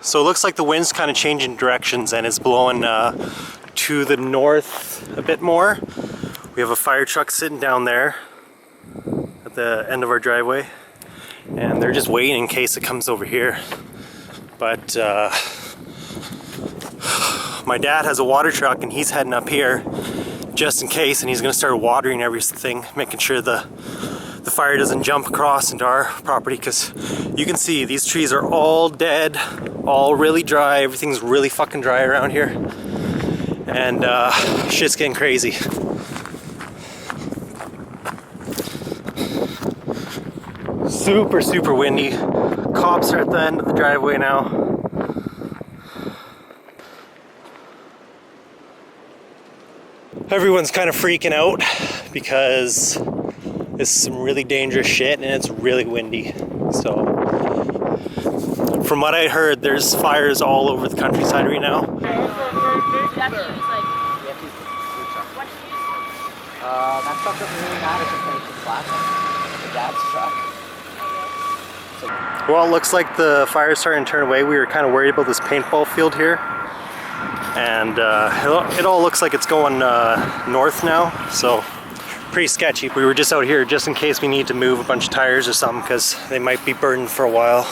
So it looks like the wind's kind of changing directions and it's blowing to the north a bit more. We have a fire truck sitting down there at the end of our driveway, and they're just waiting in case it comes over here. But my dad has a water truck and he's heading up here just in case, and he's gonna start watering everything, making sure the fire doesn't jump across into our property, because you can see these trees are all dead, all really dry. Everything's really fucking dry around here, and shit's getting crazy. Super windy. Cops are at the end of the driveway now. Everyone's kind of freaking out because this is some really dangerous shit and it's really windy. So from what I heard, there's fires all over the countryside right now. That truck doesn't really matter compared to the black one. The dad's truck. Well, it looks like the fire's starting to turn away. We were kind of worried about this paintball field here. And it all looks like it's going north now, so pretty sketchy. We were just out here just in case we need to move a bunch of tires or something, because they might be burdened for a while.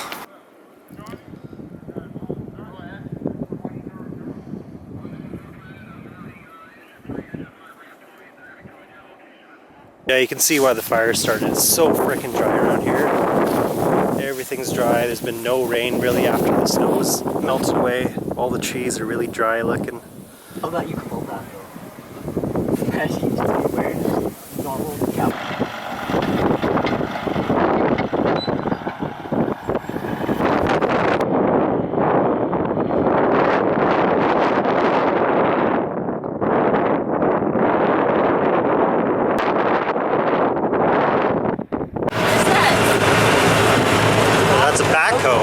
Yeah, you can see why the fire started. It's so freaking dry around here. Everything's dry. There's been no rain really after the snow's melted away. All the trees are really dry looking. How about you come over that though? Especially to be wearing normal cap. That's a backhoe.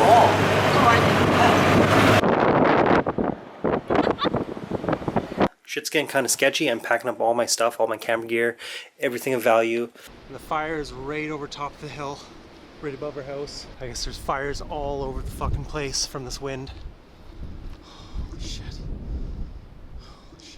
Shit's getting kind of sketchy. I'm packing up all my stuff, all my camera gear, everything of value. And the fire is right over top of the hill, right above our house. I guess there's fires all over the fucking place from this wind. Holy shit. Holy shit.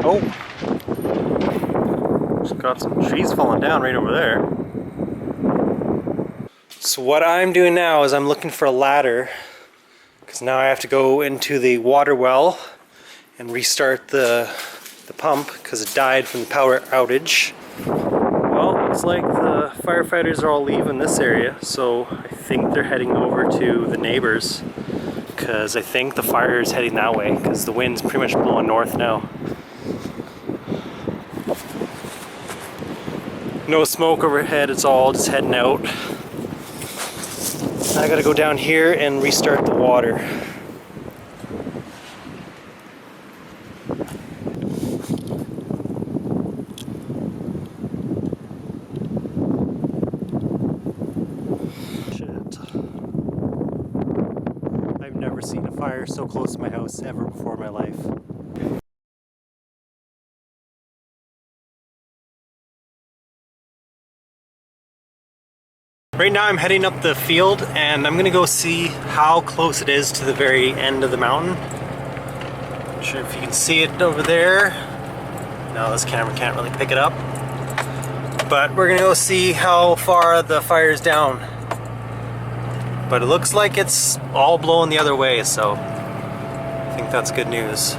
Oh, just got some trees falling down right over there. So what I'm doing now is I'm looking for a ladder, because now I have to go into the water well and restart the pump because it died from the power outage. Well, looks like the firefighters are all leaving this area, so I think they're heading over to the neighbors, because I think the fire is heading that way because the wind's pretty much blowing north now. No smoke overhead, it's all just heading out. I gotta go down here and restart the water. Shit. I've never seen a fire so close to my house ever before in my life. Right now I'm heading up the field and I'm gonna go see how close it is to the very end of the mountain. Not sure if you can see it over there. No, this camera can't really pick it up. But we're gonna go see how far the fire is down. But it looks like it's all blowing the other way, so I think that's good news.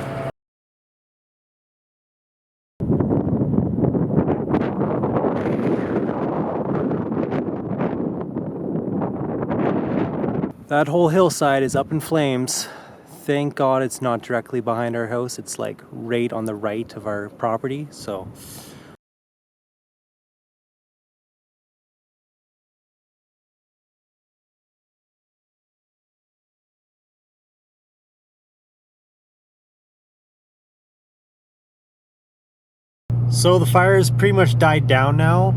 That whole hillside is up in flames. Thank God it's not directly behind our house. It's like right on the right of our property, so. So the fire has pretty much died down now,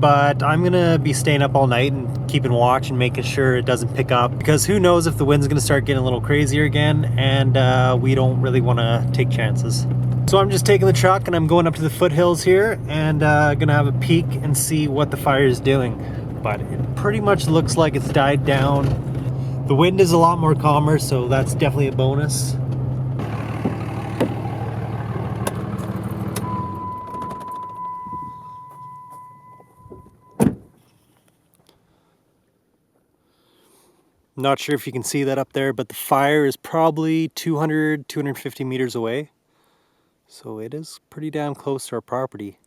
but I'm gonna be staying up all night and keeping watch and making sure it doesn't pick up, because who knows if the wind's gonna start getting a little crazier again, and we don't really want to take chances. So I'm just taking the truck and I'm going up to the foothills here and gonna have a peek and see what the fire is doing. But it pretty much looks like it's died down. The wind is a lot more calmer, so that's definitely a bonus. Not sure if you can see that up there, but the fire is probably 200, 250 meters away. So it is pretty damn close to our property.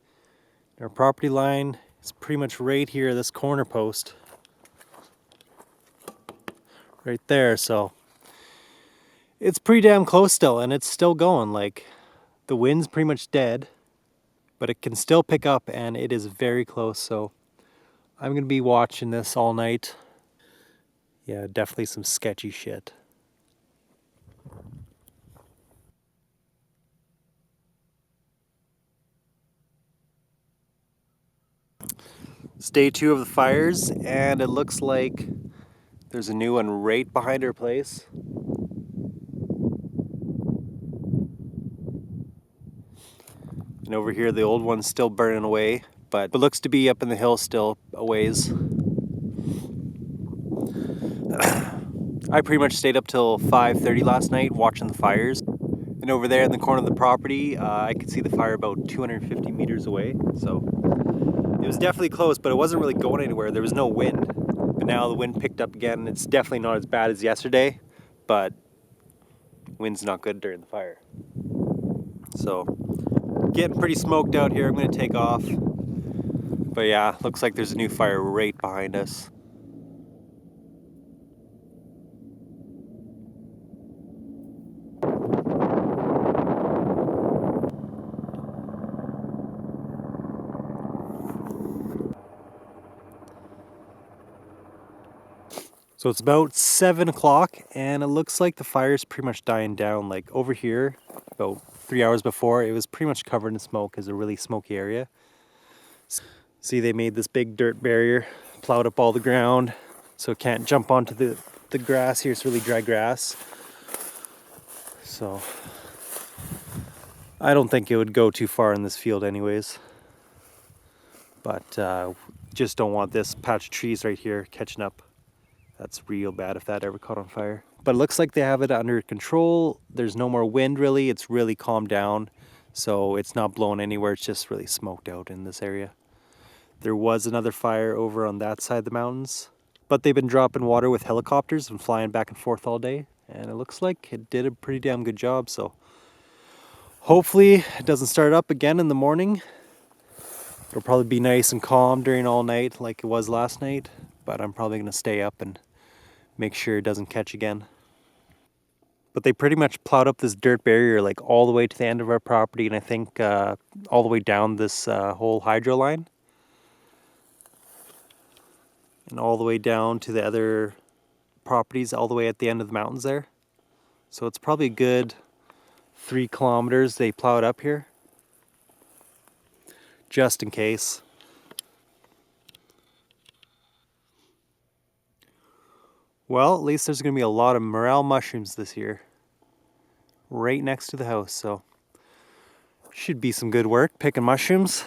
Our property line is pretty much right here, this corner post. Right there, so it's pretty damn close still, and it's still going. Like, the wind's pretty much dead, but it can still pick up, and it is very close, so I'm gonna be watching this all night. Yeah, definitely some sketchy shit. It's day 2 of the fires, and it looks like there's a new one right behind our place. And over here, the old one's still burning away, but it looks to be up in the hill still a ways. I pretty much stayed up till 5:30 last night watching the fires. And over there in the corner of the property, I could see the fire about 250 meters away. So it was definitely close, but it wasn't really going anywhere. There was no wind. But now the wind picked up again. It's definitely not as bad as yesterday, but wind's not good during the fire. So getting pretty smoked out here. I'm gonna take off. But yeah, looks like there's a new fire right behind us. So it's about 7 o'clock, and it looks like the fire's pretty much dying down. Like over here, about 3 hours before, it was pretty much covered in smoke. It's a really smoky area. See, they made this big dirt barrier, plowed up all the ground, so it can't jump onto the grass here. It's really dry grass. So I don't think it would go too far in this field anyways. But just don't want this patch of trees right here catching up. That's real bad if that ever caught on fire. But it looks like they have it under control. There's no more wind really. It's really calmed down. So it's not blowing anywhere. It's just really smoked out in this area. There was another fire over on that side of the mountains, but they've been dropping water with helicopters and flying back and forth all day. And it looks like it did a pretty damn good job. So hopefully it doesn't start up again in the morning. It'll probably be nice and calm during all night like it was last night. But I'm probably going to stay up and make sure it doesn't catch again. But they pretty much plowed up this dirt barrier like all the way to the end of our property, and I think all the way down this whole hydro line. And all the way down to the other properties all the way at the end of the mountains there. So it's probably a good 3 kilometers they plowed up here. Just in case. Well, at least there's going to be a lot of morel mushrooms this year. Right next to the house, so should be some good work picking mushrooms.